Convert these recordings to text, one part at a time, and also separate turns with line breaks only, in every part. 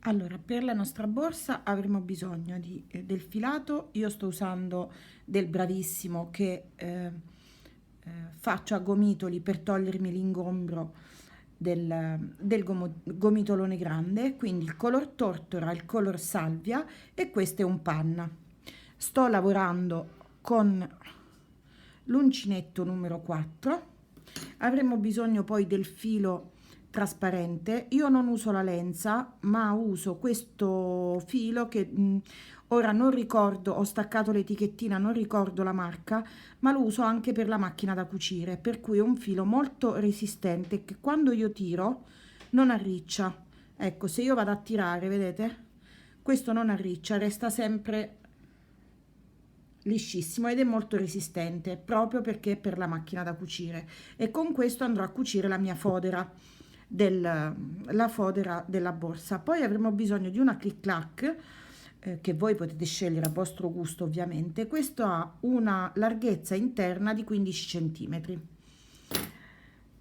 Allora, per la nostra borsa avremo bisogno del filato. Io sto usando del Bravissimo che faccio a gomitoli per togliermi l'ingombro del gomitolone grande, quindi il color tortora, il color salvia e questo è un panna. Sto lavorando con l'uncinetto numero 4. Avremo bisogno poi del filo trasparente. Io non uso la lenza, ma uso questo filo che ora non ricordo, ho staccato l'etichettina, non ricordo la marca, ma lo uso anche per la macchina da cucire, per cui è un filo molto resistente che quando io tiro non arriccia. Ecco, se io vado a tirare, vedete? Questo non arriccia, resta sempre liscissimo ed è molto resistente proprio perché è per la macchina da cucire, e con questo andrò a cucire la mia fodera la fodera della borsa. Poi avremo bisogno di una click clack che voi potete scegliere a vostro gusto ovviamente. Questo ha una larghezza interna di 15 centimetri.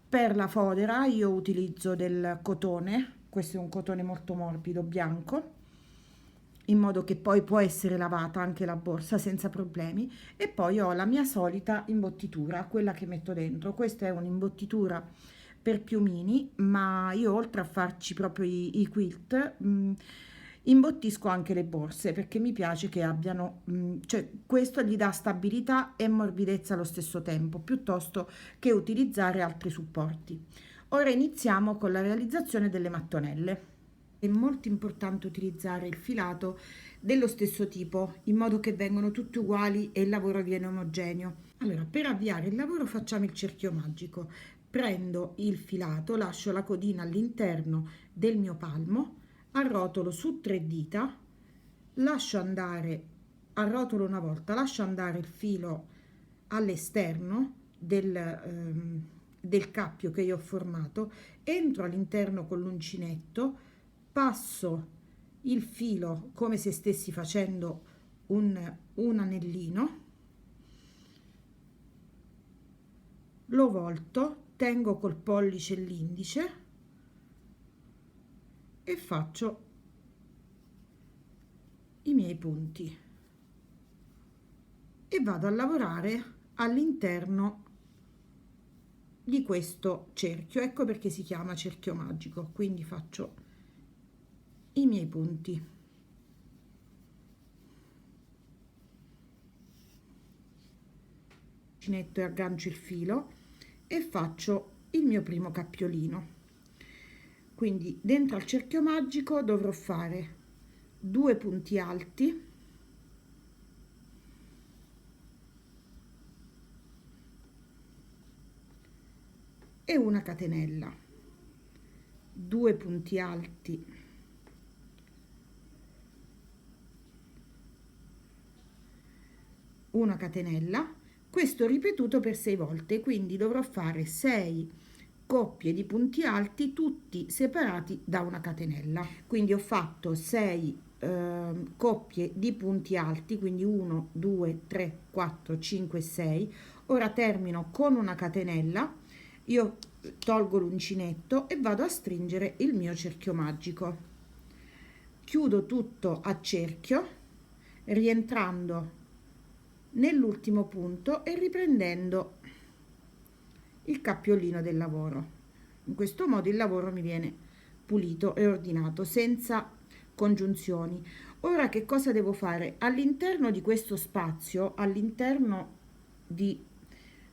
Per la fodera io utilizzo del cotone, questo è un cotone molto morbido bianco, in modo che poi può essere lavata anche la borsa senza problemi. E poi ho la mia solita imbottitura, quella che metto dentro. Questa è un'imbottitura per piumini, ma io oltre a farci proprio i quilt imbottisco anche le borse perché mi piace che abbiano, cioè questo gli dà stabilità e morbidezza allo stesso tempo, piuttosto che utilizzare altri supporti. Ora iniziamo con la realizzazione delle mattonelle. È molto importante utilizzare il filato dello stesso tipo, in modo che vengano tutti uguali e il lavoro viene omogeneo. Allora, per avviare il lavoro facciamo il cerchio magico. Prendo il filato, lascio la codina all'interno del mio palmo, arrotolo su 3 dita, lascio andare, arrotolo una volta, lascio andare il filo all'esterno del cappio che io ho formato, entro all'interno con l'uncinetto, passo il filo come se stessi facendo un anellino, lo volto, tengo col pollice e l'indice e faccio i miei punti e vado a lavorare all'interno di questo cerchio. Ecco perché si chiama cerchio magico. Quindi faccio i miei punti, uncinetto e aggancio il filo e faccio il mio primo cappiolino. Quindi dentro al cerchio magico dovrò fare 2 punti alti, e una catenella, 2 punti alti, una catenella, questo ripetuto per 6 volte, quindi dovrò fare 6 coppie di punti alti tutti separati da una catenella. Quindi ho fatto 6 coppie di punti alti, quindi 1 2 3 4 5 6. Ora termino con una catenella, io tolgo l'uncinetto e vado a stringere il mio cerchio magico, chiudo tutto a cerchio rientrando nell'ultimo punto e riprendendo il cappiolino del lavoro. In questo modo il lavoro mi viene pulito e ordinato senza congiunzioni. Ora che cosa devo fare? All'interno di questo spazio, all'interno di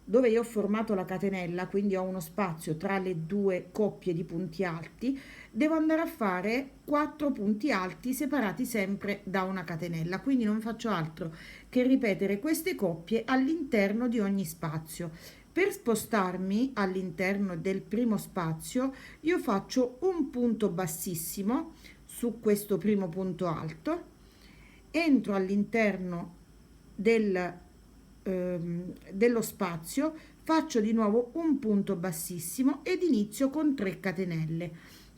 dove io ho formato la catenella, quindi ho uno spazio tra le 2 coppie di punti alti, devo andare a fare 4 punti alti separati sempre da una catenella, quindi non faccio altro che ripetere queste coppie all'interno di ogni spazio. Per spostarmi all'interno del primo spazio io faccio un punto bassissimo su questo primo punto alto, entro all'interno dello spazio, faccio di nuovo un punto bassissimo ed inizio con 3 catenelle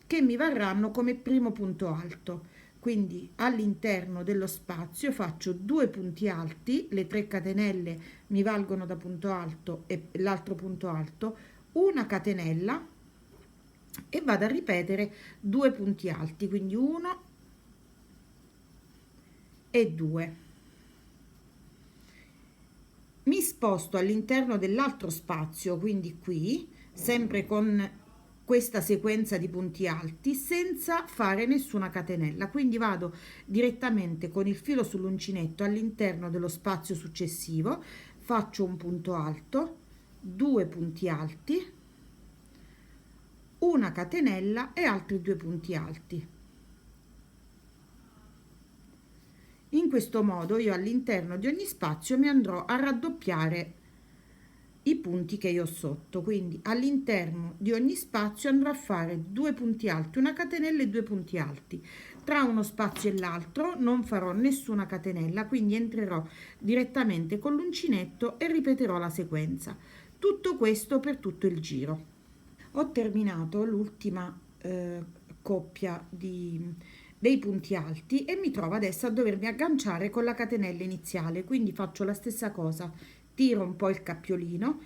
che mi varranno come primo punto alto. Quindi all'interno dello spazio faccio 2 punti alti, le 3 catenelle mi valgono da punto alto e l'altro punto alto, una catenella e vado a ripetere 2 punti alti, quindi 1 e 2. Mi sposto all'interno dell'altro spazio, quindi qui, sempre con questa sequenza di punti alti, senza fare nessuna catenella. Quindi vado direttamente con il filo sull'uncinetto all'interno dello spazio successivo, faccio un punto alto, 2 punti alti, una catenella e altri 2 punti alti. In questo modo io all'interno di ogni spazio mi andrò a raddoppiare i punti che io ho sotto, quindi all'interno di ogni spazio andrò a fare 2 punti alti, una catenella e 2 punti alti. Tra uno spazio e l'altro non farò nessuna catenella, quindi entrerò direttamente con l'uncinetto e ripeterò la sequenza. Tutto questo per tutto il giro. Ho terminato l'ultima coppia dei punti alti e mi trovo adesso a dovermi agganciare con la catenella iniziale, quindi faccio la stessa cosa, tiro un po' il cappiolino,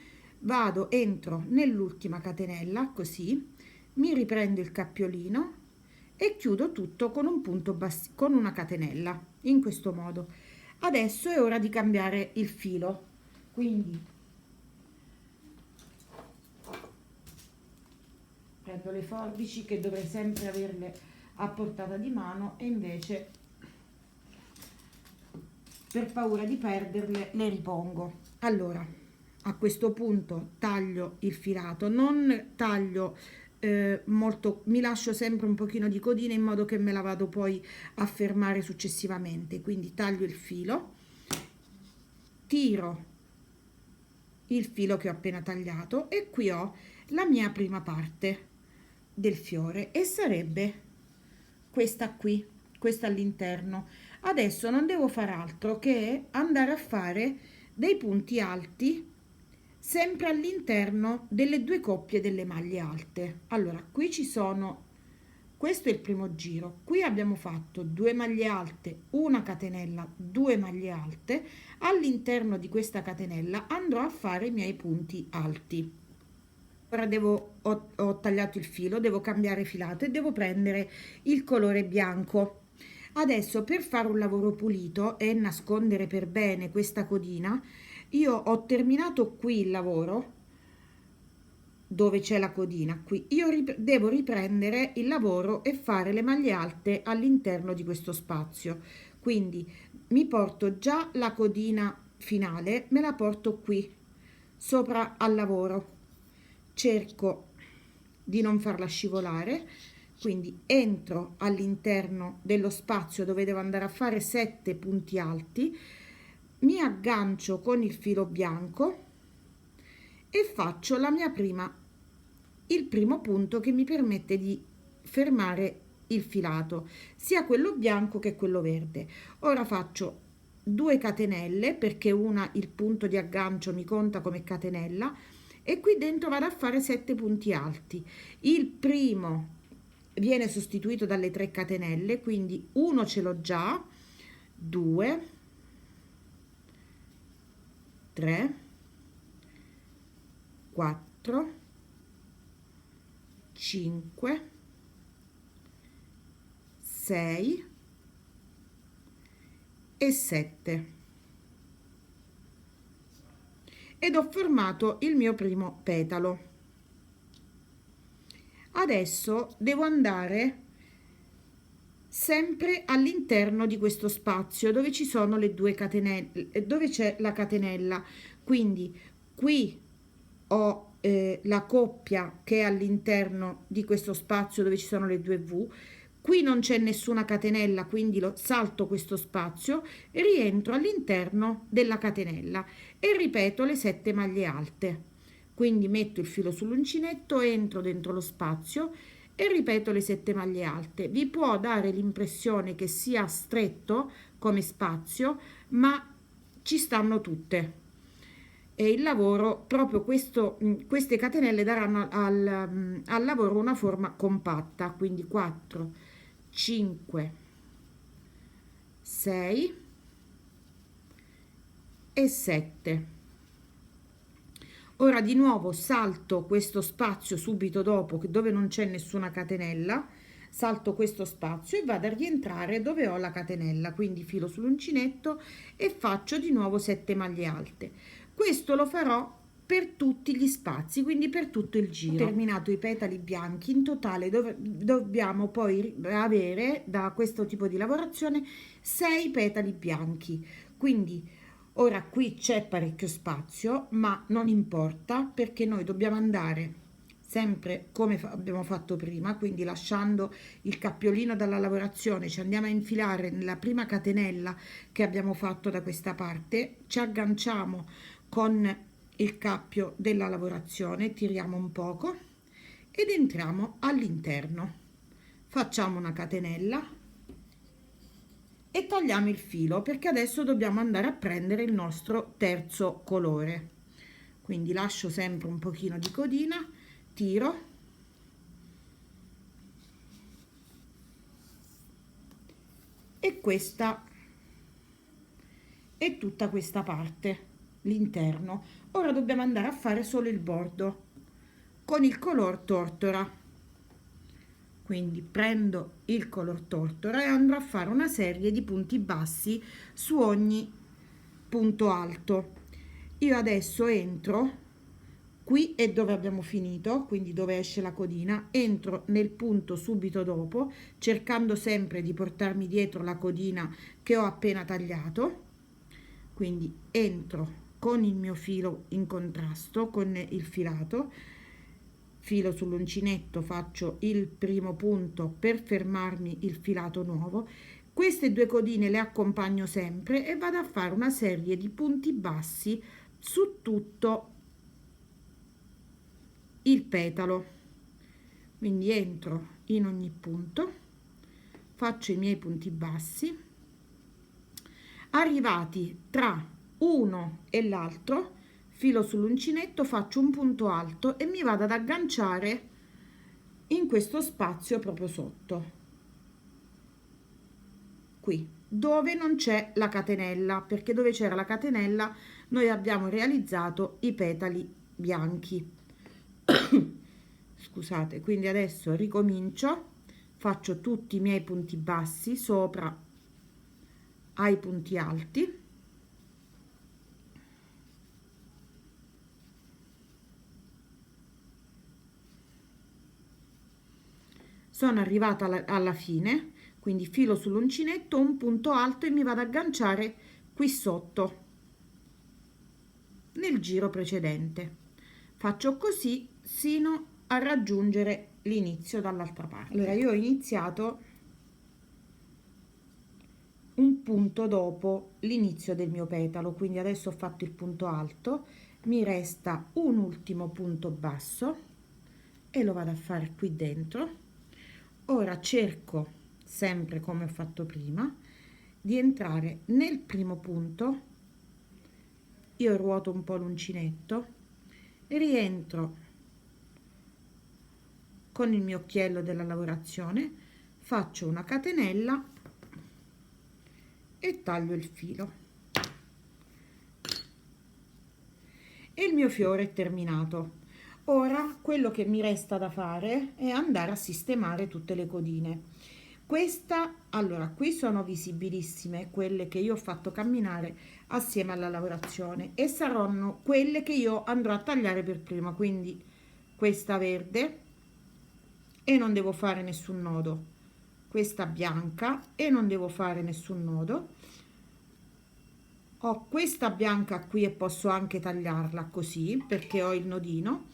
entro nell'ultima catenella così, mi riprendo il cappiolino e chiudo tutto con un punto con una catenella, in questo modo. Adesso è ora di cambiare il filo, quindi prendo le forbici che dovrei sempre averle a portata di mano e invece per paura di perderle le ripongo. Allora, a questo punto taglio il filato, non taglio molto, mi lascio sempre un pochino di codina in modo che me la vado poi a fermare successivamente, quindi taglio il filo, tiro il filo che ho appena tagliato e qui ho la mia prima parte del fiore e sarebbe questa qui, questa all'interno. Adesso non devo fare altro che andare a fare dei punti alti sempre all'interno delle 2 coppie delle maglie alte. Allora, qui ci sono, questo è il primo giro, qui abbiamo fatto 2 maglie alte, una catenella, 2 maglie alte, all'interno di questa catenella andrò a fare i miei punti alti. Ora ho tagliato il filo, devo cambiare filato e devo prendere il colore bianco. Adesso per fare un lavoro pulito e nascondere per bene questa codina, io ho terminato qui il lavoro dove c'è la codina. Qui io devo riprendere il lavoro e fare le maglie alte all'interno di questo spazio. Quindi mi porto già la codina finale, me la porto qui sopra al lavoro. Cerco di non farla scivolare, quindi entro all'interno dello spazio dove devo andare a fare 7 punti alti, mi aggancio con il filo bianco e faccio il primo punto che mi permette di fermare il filato, sia quello bianco che quello verde. Ora faccio 2 catenelle perché il punto di aggancio mi conta come catenella e qui dentro vado a fare 7 punti alti. Il primo viene sostituito dalle 3 catenelle, quindi uno ce l'ho già, 2, 3, 4, 5, 6 e 7. Ed ho formato il mio primo petalo. Adesso devo andare sempre all'interno di questo spazio dove ci sono le 2 catenelle, dove c'è la catenella, quindi qui ho la coppia che è all'interno di questo spazio dove ci sono le 2 V. Qui non c'è nessuna catenella, quindi salto questo spazio e rientro all'interno della catenella e ripeto le 7 maglie alte. Quindi metto il filo sull'uncinetto, entro dentro lo spazio e ripeto le 7 maglie alte. Vi può dare l'impressione che sia stretto come spazio, ma ci stanno tutte. E il lavoro, proprio queste catenelle daranno al lavoro una forma compatta, quindi 4, 5, 6 e 7. Ora di nuovo salto questo spazio subito dopo dove non c'è nessuna catenella, salto questo spazio e vado a rientrare dove ho la catenella, quindi filo sull'uncinetto e faccio di nuovo 7 maglie alte. Questo lo farò per tutti gli spazi, quindi per tutto il giro. Ho terminato i petali bianchi, in totale dobbiamo poi avere da questo tipo di lavorazione 6 petali bianchi, quindi ora qui c'è parecchio spazio, ma non importa perché noi dobbiamo andare sempre come abbiamo fatto prima, quindi lasciando il cappiolino dalla lavorazione, ci andiamo a infilare nella prima catenella che abbiamo fatto da questa parte, ci agganciamo con il cappio della lavorazione, tiriamo un poco ed entriamo all'interno, facciamo una catenella e tagliamo il filo perché adesso dobbiamo andare a prendere il nostro terzo colore, quindi lascio sempre un pochino di codina, tiro e questa è tutta questa parte, l'interno. Ora dobbiamo andare a fare solo il bordo con il color tortora, quindi prendo il color tortora e andrò a fare una serie di punti bassi su ogni punto alto. Io adesso entro qui è dove abbiamo finito, quindi dove esce la codina, entro nel punto subito dopo, cercando sempre di portarmi dietro la codina che ho appena tagliato, quindi entro con il mio filo in contrasto con il filato, filo sull'uncinetto, faccio il primo punto per fermarmi il filato nuovo, queste due codine le accompagno sempre e vado a fare una serie di punti bassi su tutto il petalo, quindi entro in ogni punto, faccio i miei punti bassi, arrivati tra uno e l'altro filo sull'uncinetto, faccio un punto alto e mi vado ad agganciare in questo spazio proprio sotto, qui dove non c'è la catenella, perché dove c'era la catenella noi abbiamo realizzato i petali bianchi. Scusate, quindi adesso ricomincio, faccio tutti i miei punti bassi sopra ai punti alti, sono arrivata alla fine, quindi filo sull'uncinetto, un punto alto e mi vado ad agganciare qui sotto nel giro precedente. Faccio così sino a raggiungere l'inizio dall'altra parte. Allora io ho iniziato un punto dopo l'inizio del mio petalo, quindi adesso ho fatto il punto alto, mi resta un ultimo punto basso e lo vado a fare qui dentro. Ora cerco, sempre come ho fatto prima, di entrare nel primo punto, io ruoto un po' l'uncinetto, rientro con il mio occhiello della lavorazione, faccio una catenella e taglio il filo e il mio fiore è terminato. Ora quello che mi resta da fare è andare a sistemare tutte le codine. Allora qui sono visibilissime quelle che io ho fatto camminare assieme alla lavorazione e saranno quelle che io andrò a tagliare per prima, quindi questa verde e non devo fare nessun nodo, questa bianca e non devo fare nessun nodo, ho questa bianca qui e posso anche tagliarla così perché ho il nodino.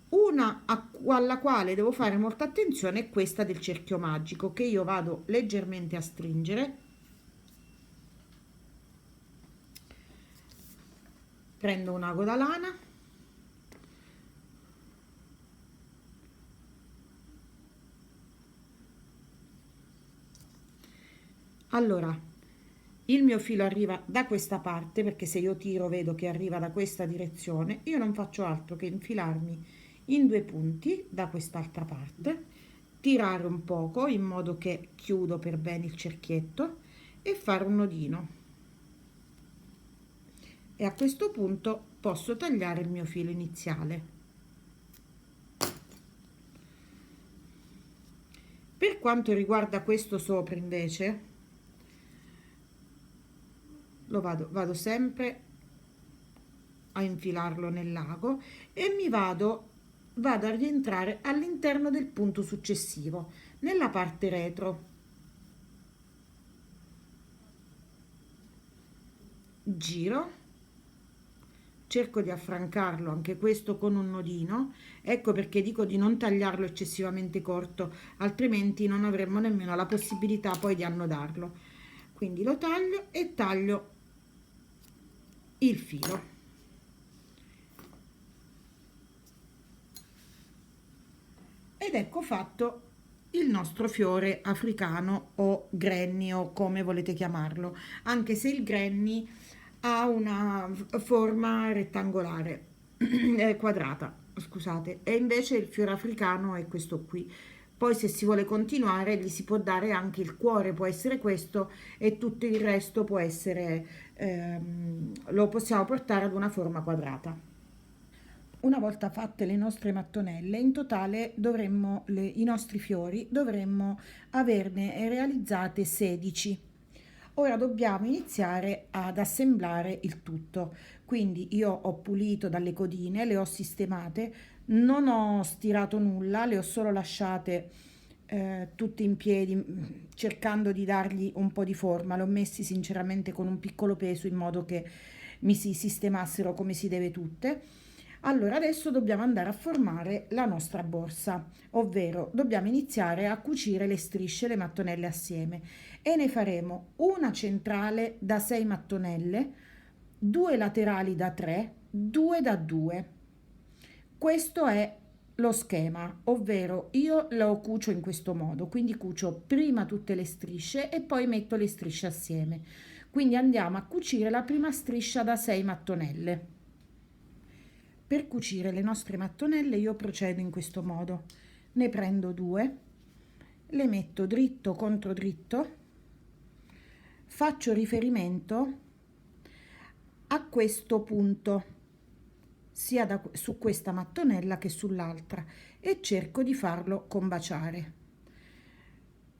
Una alla quale devo fare molta attenzione è questa del cerchio magico, che io vado leggermente a stringere, prendo un ago da lana, allora il mio filo arriva da questa parte, perché se io tiro vedo che arriva da questa direzione, io non faccio altro che infilarmi in due punti da quest'altra parte, tirare un poco in modo che chiudo per bene il cerchietto e fare un nodino, e a questo punto posso tagliare il mio filo iniziale. Per Per quanto riguarda questo sopra invece, vado sempre a infilarlo nel lago e vado a rientrare all'interno del punto successivo, nella parte retro. Giro, cerco di affrancarlo anche questo con un nodino, ecco perché dico di non tagliarlo eccessivamente corto, altrimenti non avremmo nemmeno la possibilità poi di annodarlo. Quindi lo taglio e taglio il filo. Ed ecco fatto il nostro fiore africano o granny o come volete chiamarlo, anche se il granny ha una forma rettangolare, quadrata, scusate, e invece il fiore africano è questo qui. Poi se si vuole continuare gli si può dare anche il cuore, può essere questo e tutto il resto può essere, lo possiamo portare ad una forma quadrata. Una volta fatte le nostre mattonelle, in totale i nostri fiori dovremmo averne realizzate 16. Ora dobbiamo iniziare ad assemblare il tutto. Quindi io ho pulito dalle codine, le ho sistemate, non ho stirato nulla, le ho solo lasciate tutte in piedi, cercando di dargli un po' di forma. Le ho messi sinceramente con un piccolo peso in modo che mi si sistemassero come si deve tutte. Allora, adesso dobbiamo andare a formare la nostra borsa, ovvero dobbiamo iniziare a cucire le strisce, le mattonelle assieme e ne faremo una centrale da 6 mattonelle, due laterali da 3, due da 2. Questo è lo schema, ovvero io lo cucio in questo modo, quindi cucio prima tutte le strisce e poi metto le strisce assieme. Quindi andiamo a cucire la prima striscia da 6 mattonelle. Per cucire le nostre mattonelle io procedo in questo modo. Ne prendo due, le metto dritto contro dritto, faccio riferimento a questo punto, sia su questa mattonella che sull'altra, e cerco di farlo combaciare.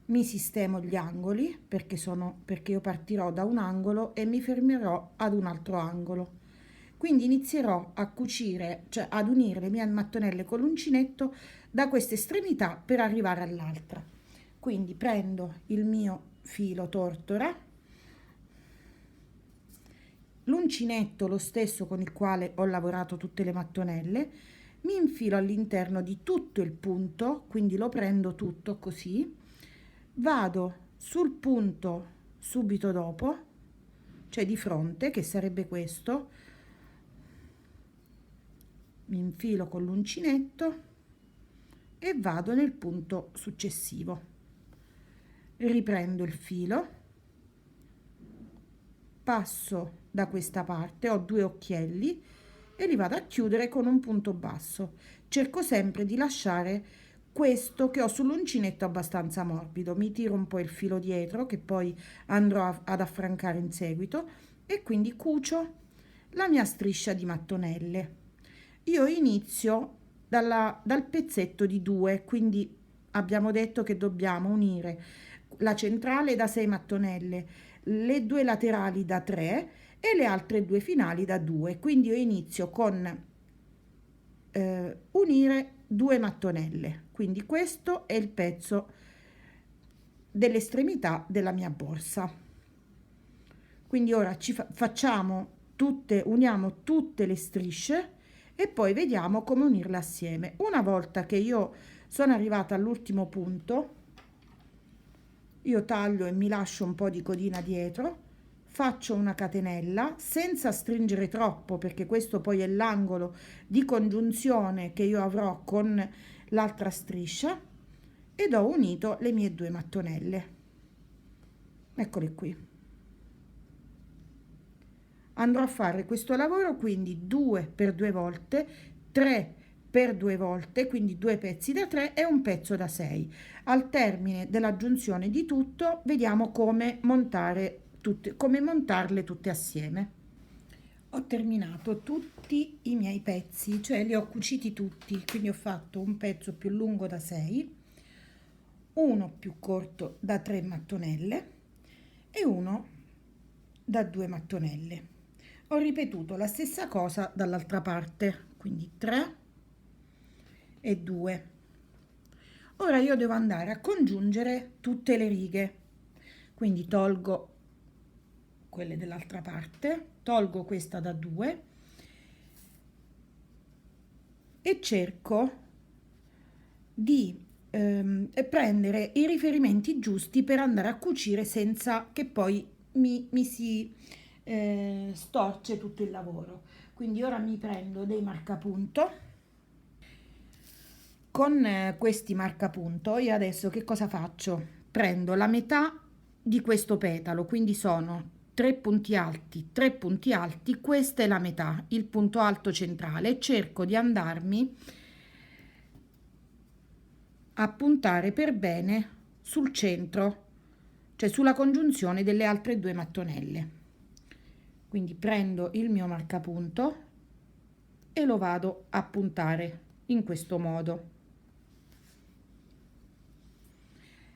Mi sistemo gli angoli perché io partirò da un angolo e mi fermerò ad un altro angolo. Quindi inizierò a cucire, cioè ad unire le mie mattonelle con l'uncinetto da questa estremità per arrivare all'altra. Quindi prendo il mio filo tortora, l'uncinetto lo stesso con il quale ho lavorato tutte le mattonelle, mi infilo all'interno di tutto il punto, quindi lo prendo tutto così, vado sul punto subito dopo, cioè di fronte, che sarebbe questo, mi infilo con l'uncinetto e vado nel punto successivo. Riprendo il filo, passo da questa parte, ho due occhielli e li vado a chiudere con un punto basso. Cerco sempre di lasciare questo che ho sull'uncinetto abbastanza morbido. Mi tiro un po' il filo dietro che poi andrò ad affrancare in seguito e quindi cucio la mia striscia di mattonelle. Io inizio dal pezzetto di 2, quindi abbiamo detto che dobbiamo unire la centrale da 6 mattonelle, le due laterali da 3 e le altre due finali da 2. Quindi io inizio con unire 2 mattonelle. Quindi questo è il pezzo dell'estremità della mia borsa. Quindi ora uniamo tutte le strisce e poi vediamo come unirle assieme. Una volta che io sono arrivata all'ultimo punto, io taglio e mi lascio un po' di codina dietro, faccio una catenella senza stringere troppo perché questo poi è l'angolo di congiunzione che io avrò con l'altra striscia ed ho unito le mie due mattonelle. Eccole qui. Andrò a fare questo lavoro quindi 2 per 2 volte, 3 per 2 volte, quindi 2 pezzi da 3 e un pezzo da 6. Al termine della giunzione di tutto vediamo come montarle tutte assieme. Ho terminato tutti i miei pezzi, cioè li ho cuciti tutti, quindi ho fatto un pezzo più lungo da 6, uno più corto da 3 mattonelle e uno da 2 mattonelle. Ho ripetuto la stessa cosa dall'altra parte, quindi 3 e 2. Ora io devo andare a congiungere tutte le righe, quindi tolgo quelle dell'altra parte, tolgo questa da 2 e cerco di prendere i riferimenti giusti per andare a cucire senza che poi mi si storce tutto il lavoro. Quindi ora mi prendo dei marcapunto. Con questi marcapunto io adesso che cosa faccio? Prendo la metà di questo petalo, quindi sono 3 punti alti, questa è la metà, il punto alto centrale, e cerco di andarmi a puntare per bene sul centro, cioè sulla congiunzione delle altre 2 mattonelle. Quindi prendo il mio marcapunto e lo vado a puntare in questo modo.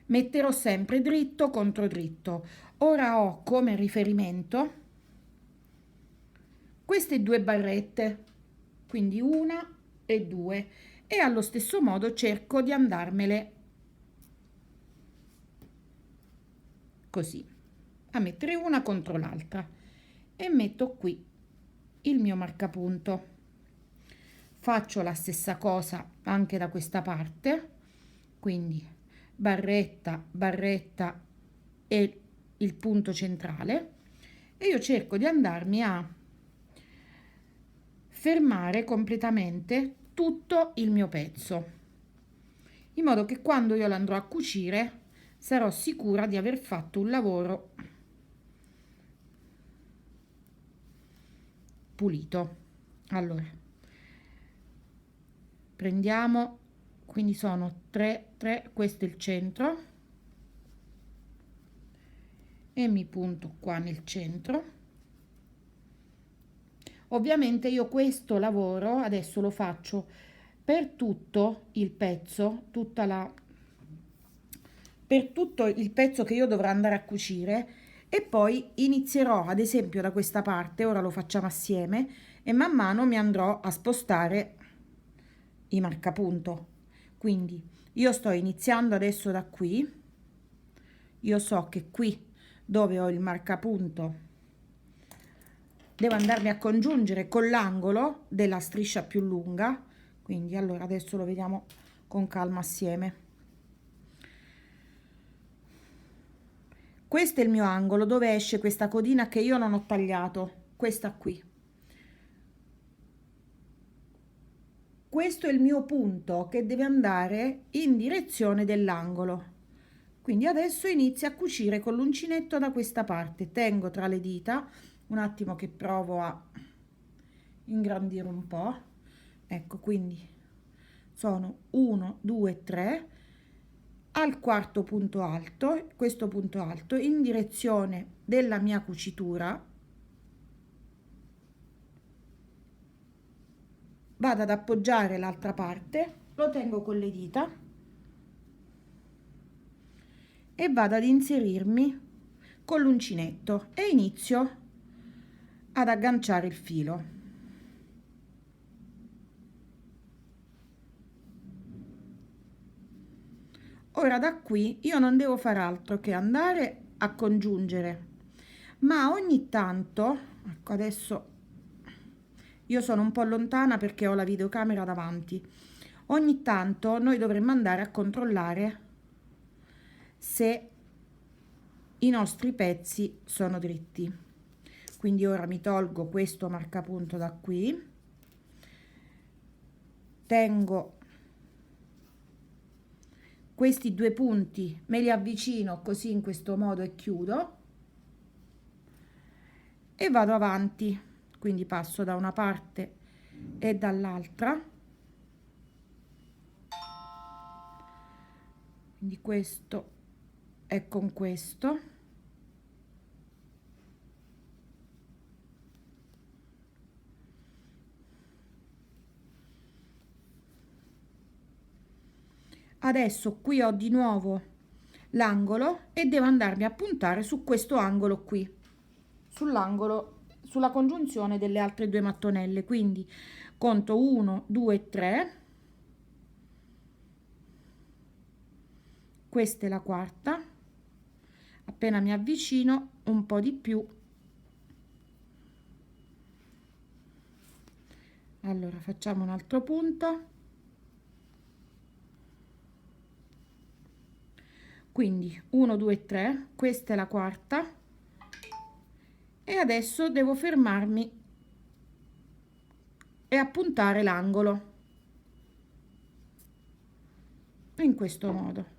Metterò sempre dritto contro dritto. Ora ho come riferimento queste 2 barrette, quindi una e 2, e allo stesso modo cerco di andarmele così, a mettere una contro l'altra, e metto qui il mio marcapunto. Faccio la stessa cosa anche da questa parte, quindi barretta, barretta e il punto centrale, e io cerco di andarmi a fermare completamente tutto il mio pezzo, in modo che quando io lo andrò a cucire sarò sicura di aver fatto un lavoro pulito. Allora, prendiamo, quindi sono 3, questo è il centro, e mi punto qua nel centro. Ovviamente io questo lavoro adesso lo faccio per tutto il pezzo, per tutto il pezzo che io dovrò andare a cucire, e poi inizierò ad esempio da questa parte, ora lo facciamo assieme, e man mano mi andrò a spostare i marcapunto. Quindi io sto iniziando adesso da qui, io so che qui dove ho il marcapunto devo andarmi a congiungere con l'angolo della striscia più lunga, quindi allora adesso lo vediamo con calma assieme. Questo è il mio angolo dove esce questa codina che io non ho tagliato, questa qui. Questo è il mio punto che deve andare in direzione dell'angolo. Quindi adesso inizio a cucire con l'uncinetto da questa parte. Tengo tra le dita, un attimo che provo a ingrandire un po'. Ecco, quindi sono 1, 2, 3. Al quarto punto alto, questo punto alto, in direzione della mia cucitura, vado ad appoggiare l'altra parte, lo tengo con le dita e vado ad inserirmi con l'uncinetto e inizio ad agganciare il filo. Ora da qui io non devo fare altro che andare a congiungere, ma ogni tanto, ecco adesso io sono un po' lontana perché ho la videocamera davanti, ogni tanto noi dovremmo andare a controllare se i nostri pezzi sono dritti. Quindi ora mi tolgo questo marcapunto da qui, tengo questi 2 punti, me li avvicino così in questo modo e chiudo e vado avanti, quindi passo da una parte e dall'altra, quindi questo è con questo, adesso qui ho di nuovo l'angolo e devo andarmi a puntare su questo angolo qui, sull'angolo, sulla congiunzione delle altre due mattonelle. Quindi conto 1 2 3, questa è la quarta, appena mi avvicino un po' di più, allora facciamo un altro punto, quindi 1 2 3, questa è la quarta e adesso devo fermarmi e appuntare l'angolo in questo modo.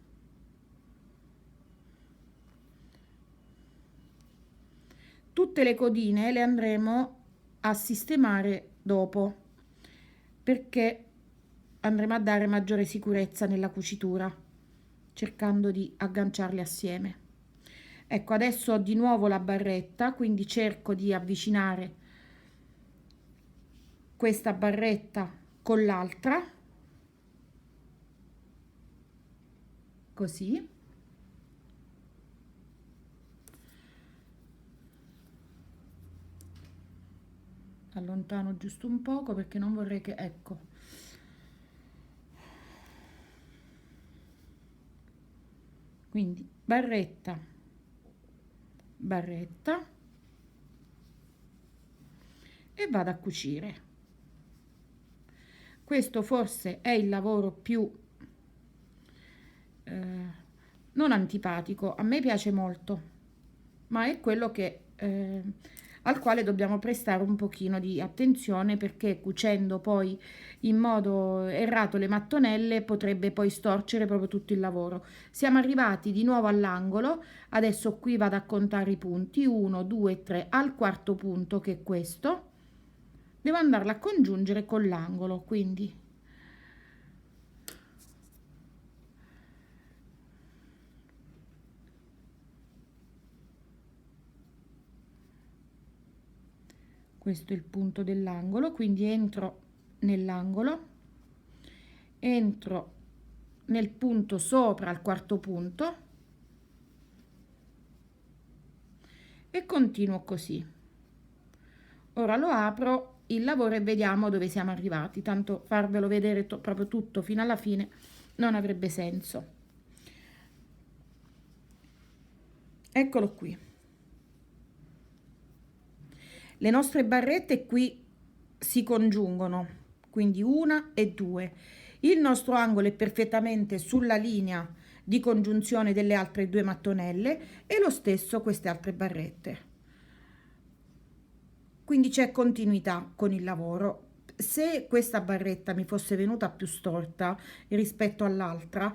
Tutte le codine le andremo a sistemare dopo, perché andremo a dare maggiore sicurezza nella cucitura, cercando di agganciarle assieme. Ecco, adesso ho di nuovo la barretta, quindi cerco di avvicinare questa barretta con l'altra, così. Allontano giusto un poco perché non vorrei che, ecco, quindi barretta, barretta e vado a cucire. Questo forse è il lavoro più non antipatico, a me piace molto, ma è quello che al quale dobbiamo prestare un pochino di attenzione, perché cucendo poi in modo errato le mattonelle potrebbe poi storcere proprio tutto il lavoro. Siamo arrivati di nuovo all'angolo, adesso qui vado a contare i punti, 1 2 3, al quarto punto, che è questo, devo andarla a congiungere con l'angolo, quindi questo è il punto dell'angolo, quindi entro nell'angolo, entro nel punto sopra al quarto punto e continuo così. Ora lo apro il lavoro e vediamo dove siamo arrivati, tanto farvelo vedere proprio tutto fino alla fine non avrebbe senso. Eccolo qui. Le nostre barrette qui si congiungono, quindi una e due. Il nostro angolo è perfettamente sulla linea di congiunzione delle altre due mattonelle e lo stesso queste altre barrette. Quindi c'è continuità con il lavoro. Se questa barretta mi fosse venuta più storta rispetto all'altra,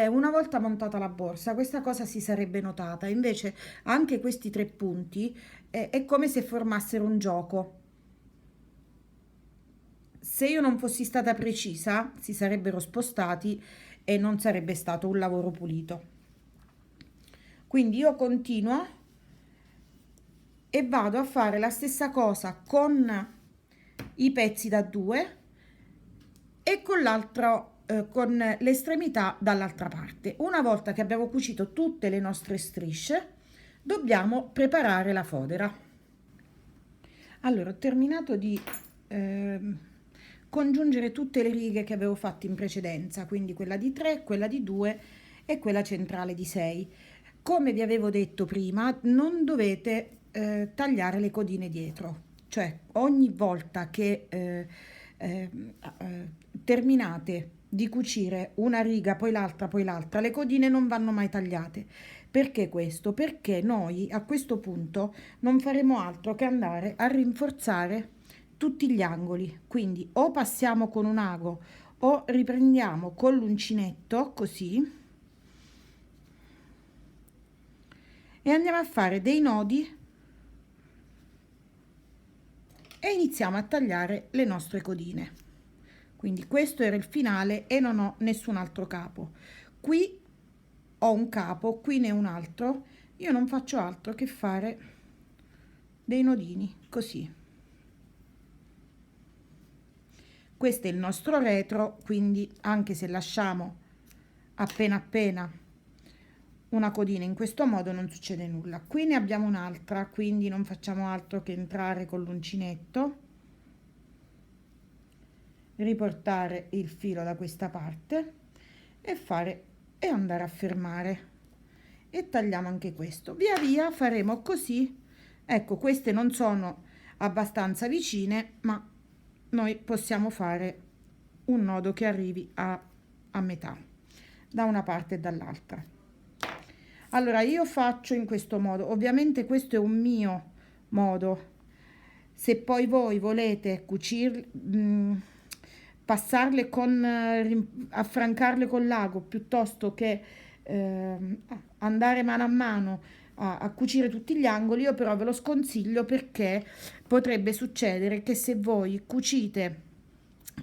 una volta montata la borsa, questa cosa si sarebbe notata. Invece anche questi tre punti è come se formassero un gioco. Se io non fossi stata precisa, si sarebbero spostati e non sarebbe stato un lavoro pulito. Quindi io continuo e vado a fare la stessa cosa con i pezzi da 2 e con l'altro con l'estremità dall'altra parte. Una volta che abbiamo cucito tutte le nostre strisce, dobbiamo preparare la fodera. Allora, ho terminato di congiungere tutte le righe che avevo fatto in precedenza, quindi quella di 3, quella di 2 e quella centrale di 6. Come vi avevo detto prima, non dovete tagliare le codine dietro, cioè ogni volta che terminate di cucire una riga, poi l'altra, le codine non vanno mai tagliate. Perché questo? Perché noi a questo punto non faremo altro che andare a rinforzare tutti gli angoli, quindi o passiamo con un ago o riprendiamo con l'uncinetto così e andiamo a fare dei nodi e iniziamo a tagliare le nostre codine. Quindi questo era il finale e non ho nessun altro capo. Qui ho un capo, qui ne ho un altro. Io non faccio altro che fare dei nodini così. Questo è il nostro retro, quindi anche se lasciamo appena una codina in questo modo non succede nulla. Qui ne abbiamo un'altra, quindi non facciamo altro che entrare con l'uncinetto, riportare il filo da questa parte e andare a fermare, e tagliamo anche questo. Via via faremo così. Ecco, queste non sono abbastanza vicine, ma noi possiamo fare un nodo che arrivi a metà da una parte e dall'altra. Allora io faccio in questo modo, ovviamente questo è un mio modo. Se poi voi volete passarle affrancarle con l'ago piuttosto che andare mano a mano a cucire tutti gli angoli, io però ve lo sconsiglio, perché potrebbe succedere che se voi cucite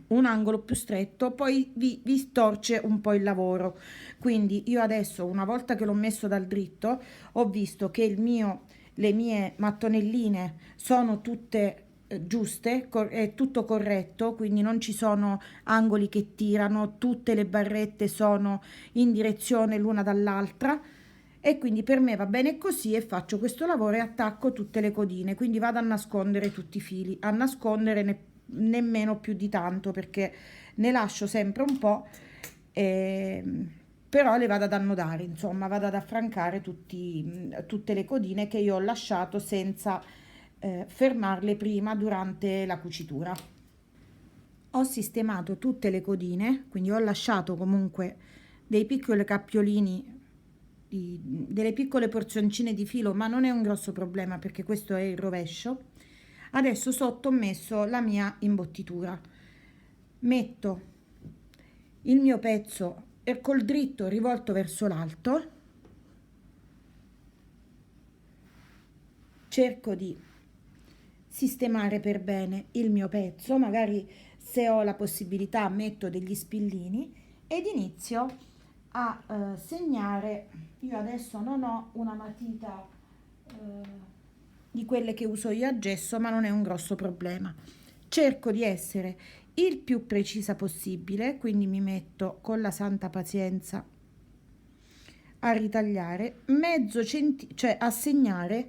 un angolo più stretto poi vi storce un po' il lavoro. Quindi io adesso, una volta che l'ho messo dal dritto, ho visto che le mie mattonelline sono tutte giuste, è tutto corretto, quindi non ci sono angoli che tirano, tutte le barrette sono in direzione l'una dall'altra, e quindi per me va bene così, e faccio questo lavoro e attacco tutte le codine, quindi vado a nascondere tutti i fili, a nascondere nemmeno più di tanto, perché ne lascio sempre un po', però le vado ad annodare, insomma vado ad affrancare tutte le codine che io ho lasciato senza fermarle prima durante la cucitura. Ho sistemato tutte le codine, quindi ho lasciato comunque dei piccoli cappiolini, delle piccole porzioncine di filo, ma non è un grosso problema perché questo è il rovescio. Adesso sotto ho messo la mia imbottitura, metto il mio pezzo col dritto rivolto verso l'alto, cerco di sistemare per bene il mio pezzo, magari se ho la possibilità metto degli spillini, ed inizio a segnare. Io adesso non ho una matita di quelle che uso io a gesso, ma non è un grosso problema. Cerco di essere il più precisa possibile, quindi mi metto con la santa pazienza a ritagliare cioè a segnare,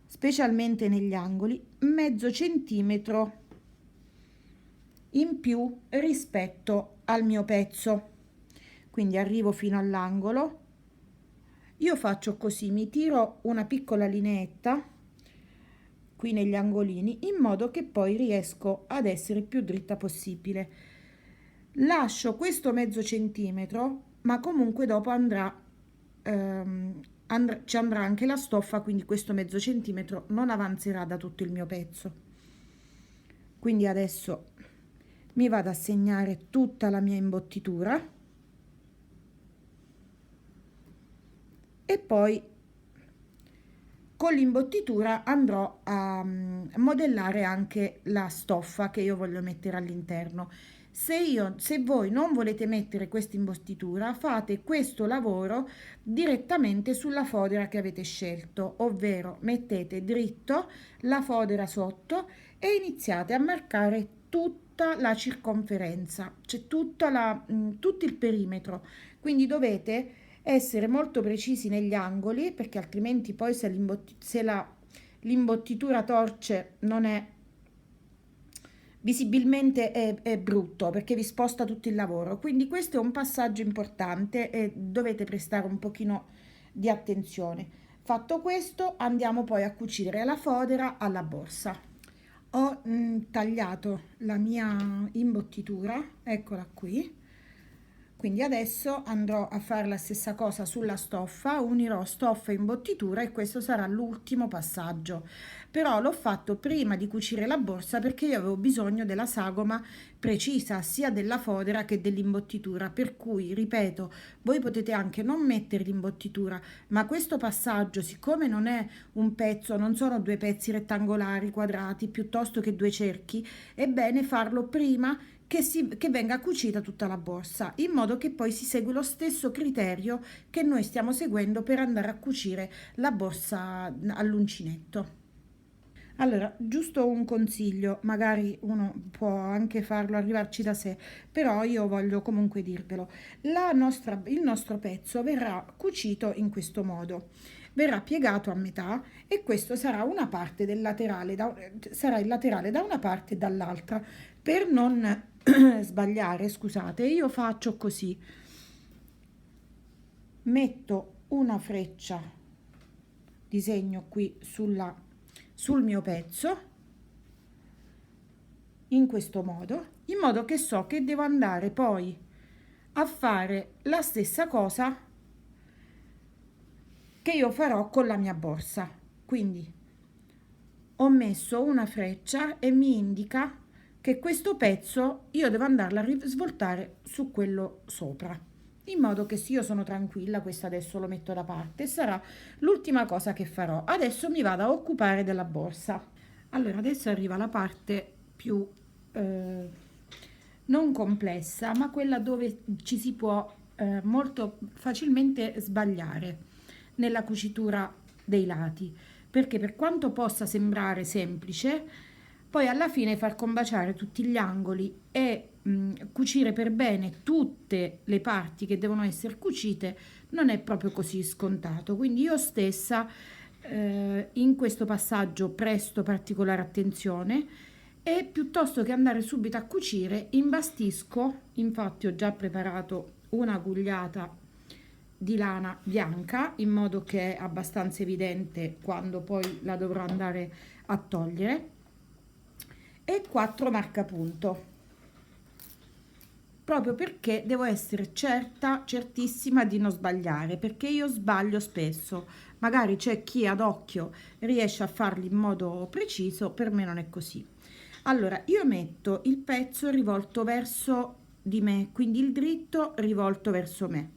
specialmente negli angoli, mezzo centimetro in più rispetto al mio pezzo. Quindi arrivo fino all'angolo, io faccio così, mi tiro una piccola lineetta qui negli angolini, in modo che poi riesco ad essere più dritta possibile. Lascio questo mezzo centimetro, ma comunque dopo ci andrà anche la stoffa, quindi questo mezzo centimetro non avanzerà da tutto il mio pezzo. Quindi adesso mi vado a segnare tutta la mia imbottitura e poi con l'imbottitura andrò a modellare anche la stoffa che io voglio mettere all'interno. Se voi non volete mettere questa imbottitura, fate questo lavoro direttamente sulla fodera che avete scelto, ovvero mettete dritto la fodera sotto e iniziate a marcare tutta la circonferenza, cioè tutto il perimetro. Quindi dovete essere molto precisi negli angoli, perché altrimenti poi se l'imbottitura torce non è visibilmente è brutto, perché vi sposta tutto il lavoro. Quindi questo è un passaggio importante e dovete prestare un pochino di attenzione. Fatto questo, andiamo poi a cucire la fodera alla borsa. Ho tagliato la mia imbottitura, eccola qui. Quindi adesso andrò a fare la stessa cosa sulla stoffa, unirò stoffa e imbottitura, e questo sarà l'ultimo passaggio. Però l'ho fatto prima di cucire la borsa, perché io avevo bisogno della sagoma precisa sia della fodera che dell'imbottitura, per cui, ripeto, voi potete anche non mettere l'imbottitura, ma questo passaggio, siccome non è un pezzo, non sono due pezzi rettangolari, quadrati, piuttosto che due cerchi, è bene farlo prima che venga cucita tutta la borsa, in modo che poi si segue lo stesso criterio che noi stiamo seguendo per andare a cucire la borsa all'uncinetto. Allora, giusto un consiglio, magari uno può anche farlo arrivarci da sé, però io voglio comunque dirvelo. Il nostro pezzo verrà cucito in questo modo. Verrà piegato a metà e questo sarà una parte del laterale, sarà il laterale da una parte e dall'altra. Per non sbagliare, scusate, io faccio così. Metto una freccia, disegno qui sul mio pezzo in questo modo, in modo che so che devo andare poi a fare la stessa cosa che io farò con la mia borsa. Quindi ho messo una freccia e mi indica che questo pezzo io devo andarla a risvoltare su quello sopra, in modo che se io sono tranquilla, questo adesso lo metto da parte e sarà l'ultima cosa che farò. Adesso mi vado a occupare della borsa. Allora, adesso arriva la parte più eh, non complessa, ma quella dove ci si può molto facilmente sbagliare nella cucitura dei lati, perché per quanto possa sembrare semplice, poi alla fine far combaciare tutti gli angoli e cucire per bene tutte le parti che devono essere cucite non è proprio così scontato. Quindi io stessa in questo passaggio presto particolare attenzione e piuttosto che andare subito a cucire imbastisco. Infatti ho già preparato una gugliata di lana bianca in modo che è abbastanza evidente quando poi la dovrò andare a togliere, e 4 marcapunto, proprio perché devo essere certissima di non sbagliare, perché io sbaglio spesso. Magari c'è chi ad occhio riesce a farli in modo preciso, per me non è così. Allora, io metto il pezzo rivolto verso di me, quindi il dritto rivolto verso me,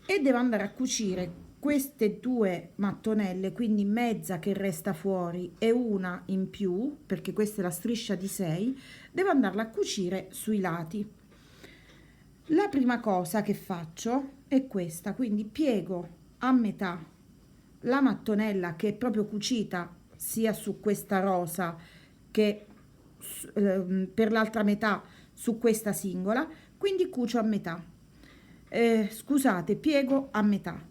e devo andare a cucire queste 2 mattonelle, quindi mezza che resta fuori e una in più, perché questa è la striscia di 6, devo andarla a cucire sui lati. La prima cosa che faccio è questa, quindi piego a metà la mattonella che è proprio cucita sia su questa rosa che per l'altra metà su questa singola, quindi cucio a metà. Scusate, piego a metà.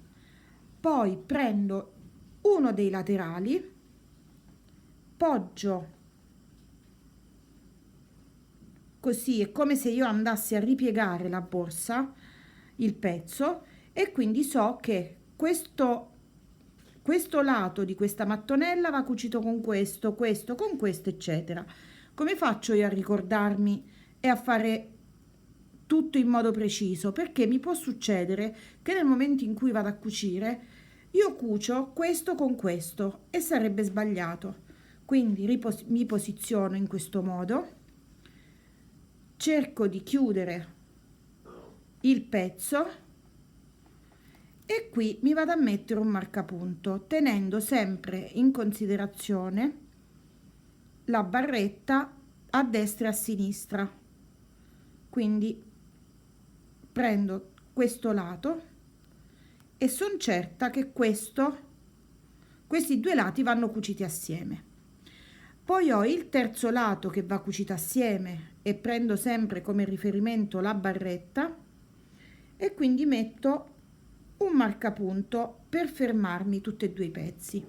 Poi prendo uno dei laterali, poggio così, è come se io andassi a ripiegare la borsa, il pezzo, e quindi so che questo lato di questa mattonella va cucito con questo, questo, con questo, eccetera. Come faccio io a ricordarmi e a fare tutto in modo preciso? Perché mi può succedere che nel momento in cui vado a cucire io cucio questo con questo e sarebbe sbagliato. Quindi mi posiziono in questo modo, cerco di chiudere il pezzo e qui mi vado a mettere un marcapunto, tenendo sempre in considerazione la barretta a destra e a sinistra. Quindi prendo questo lato e sono certa che questi 2 lati vanno cuciti assieme. Poi ho il terzo lato che va cucito assieme e prendo sempre come riferimento la barretta e quindi metto un marcapunto per fermarmi tutti e 2 i pezzi.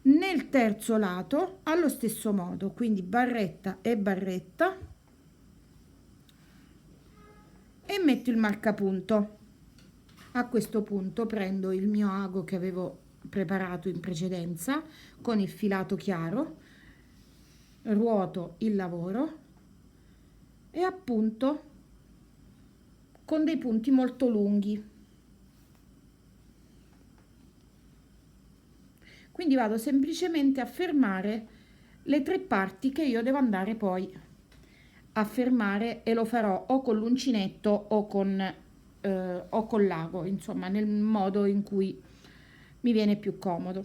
Nel terzo lato allo stesso modo, quindi barretta e barretta, e metto il marcapunto. A questo punto prendo il mio ago che avevo preparato in precedenza con il filato chiaro, ruoto il lavoro e appunto con dei punti molto lunghi. Quindi vado semplicemente a fermare le 3 parti che io devo andare poi a fermare, e lo farò o con l'uncinetto o con l'ago, insomma nel modo in cui mi viene più comodo.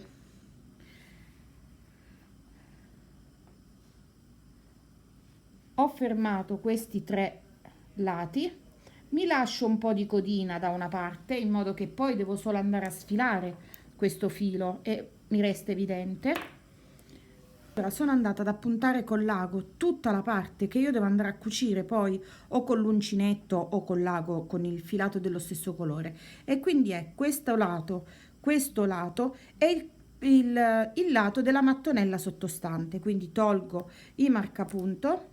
Ho fermato questi 3 lati, mi lascio un po' di codina da una parte in modo che poi devo solo andare a sfilare questo filo e mi resta evidente. Ora sono andata ad appuntare con l'ago tutta la parte che io devo andare a cucire poi o con l'uncinetto o con l'ago con il filato dello stesso colore, e quindi è questo lato e il lato della mattonella sottostante. Quindi tolgo i marcapunto,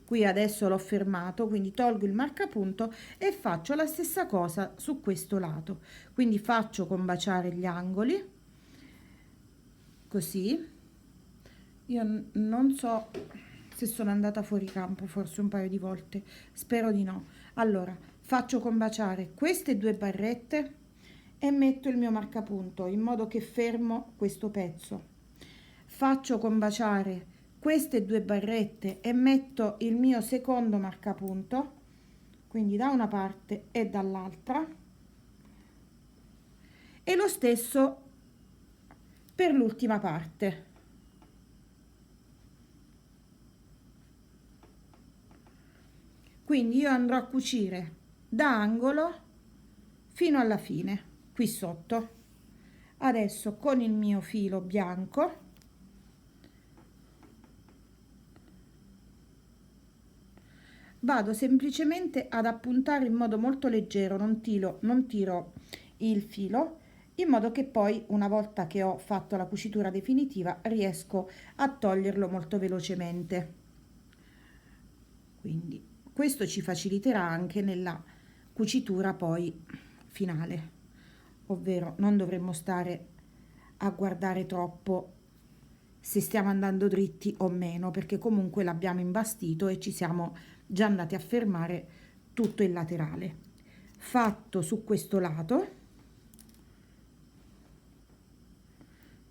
qui adesso l'ho fermato, quindi tolgo il marcapunto e faccio la stessa cosa su questo lato, quindi faccio combaciare gli angoli così. Io non so se sono andata fuori campo, forse un paio di volte, spero di no. Allora, faccio combaciare queste due barrette e metto il mio marcapunto in modo che fermo questo pezzo. Faccio combaciare queste due barrette e metto il mio secondo marcapunto, quindi da una parte e dall'altra, e lo stesso per l'ultima parte. Quindi io andrò a cucire da angolo fino alla fine qui sotto. Adesso con il mio filo bianco vado semplicemente ad appuntare in modo molto leggero, non tiro il filo, in modo che poi una volta che ho fatto la cucitura definitiva riesco a toglierlo molto velocemente. Quindi questo ci faciliterà anche nella cucitura poi finale, ovvero non dovremmo stare a guardare troppo se stiamo andando dritti o meno, perché comunque l'abbiamo imbastito e ci siamo già andati a fermare tutto il laterale. Fatto su questo lato,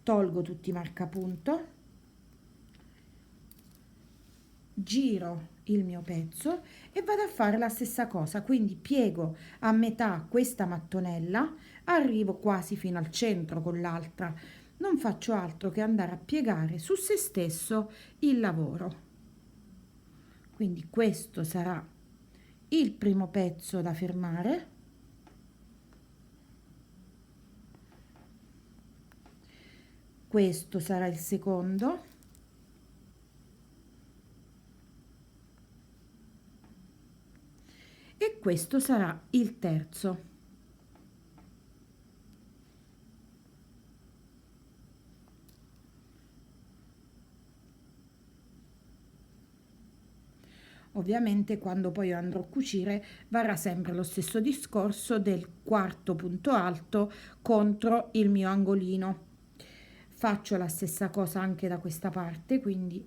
tolgo tutti i marcapunto, giro il mio pezzo e vado a fare la stessa cosa, quindi piego a metà questa mattonella, arrivo quasi fino al centro con l'altra, non faccio altro che andare a piegare su se stesso il lavoro. Quindi questo sarà il primo pezzo da fermare, questo sarà il secondo, e questo sarà il terzo. Ovviamente quando poi andrò a cucire varrà sempre lo stesso discorso del quarto punto alto contro il mio angolino. Faccio la stessa cosa anche da questa parte, quindi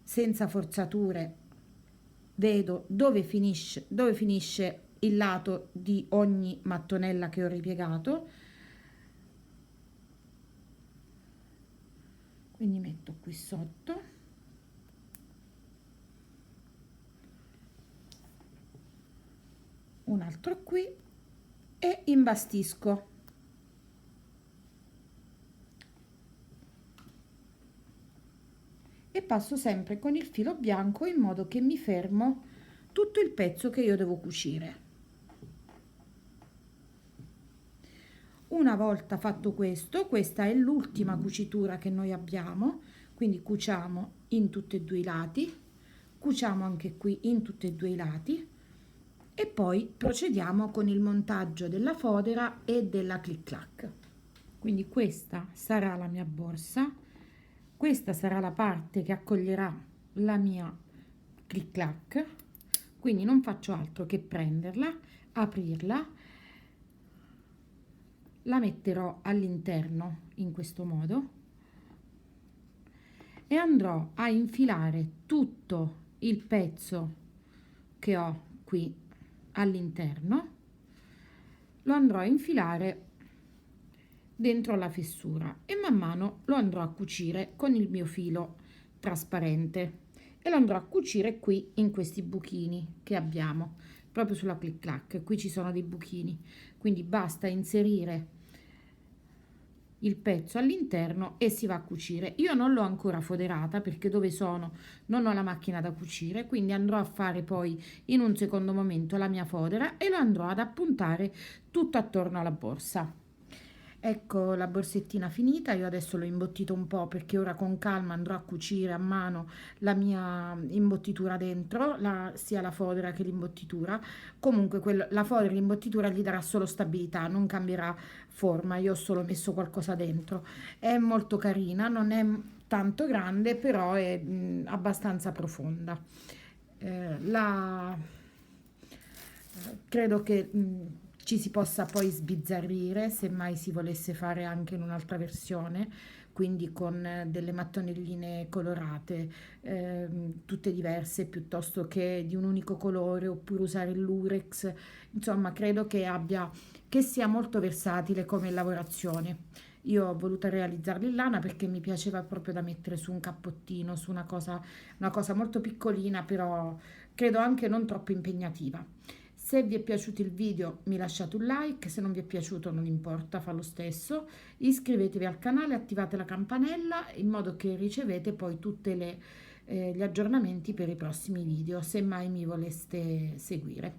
senza forzature vedo dove finisce il lato di ogni mattonella che ho ripiegato, quindi metto qui sotto, un altro qui e imbastisco. E passo sempre con il filo bianco in modo che mi fermo tutto il pezzo che io devo cucire. Una volta fatto questo, questa è l'ultima cucitura che noi abbiamo, quindi cuciamo in tutti e due i lati, cuciamo anche qui in tutti e due i lati e poi procediamo con il montaggio della fodera e della clic clac. Quindi questa sarà la mia borsa, questa sarà la parte che accoglierà la mia clic clac, quindi non faccio altro che prenderla, aprirla, la metterò all'interno in questo modo e andrò a infilare tutto il pezzo che ho qui all'interno, lo andrò a infilare dentro la fessura e man mano lo andrò a cucire con il mio filo trasparente e lo andrò a cucire qui in questi buchini che abbiamo proprio sulla clic clac. Qui ci sono dei buchini, quindi basta inserire il pezzo all'interno e si va a cucire. Io non l'ho ancora foderata perché dove sono non ho la macchina da cucire, quindi andrò a fare poi in un secondo momento la mia fodera e lo andrò ad appuntare tutto attorno alla borsa. Ecco la borsettina finita, io adesso l'ho imbottito un po' perché ora con calma andrò a cucire a mano la mia imbottitura dentro, sia la fodera che l'imbottitura. Comunque la fodera e l'imbottitura gli darà solo stabilità, non cambierà forma, io ho solo messo qualcosa dentro. È molto carina, non è tanto grande, però è abbastanza profonda. Credo che ci si possa poi sbizzarrire se mai si volesse fare anche in un'altra versione, quindi con delle mattonelline colorate, tutte diverse, piuttosto che di un unico colore, oppure usare il lurex. Insomma, credo che sia molto versatile come lavorazione. Io ho voluto realizzarla in lana perché mi piaceva proprio da mettere su un cappottino, su una cosa molto piccolina, però credo anche non troppo impegnativa. Se vi è piaciuto il video mi lasciate un like, se non vi è piaciuto non importa, fa lo stesso. Iscrivetevi al canale, attivate la campanella in modo che ricevete poi tutti gli aggiornamenti per i prossimi video, se mai mi voleste seguire.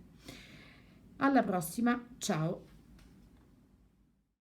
Alla prossima, ciao!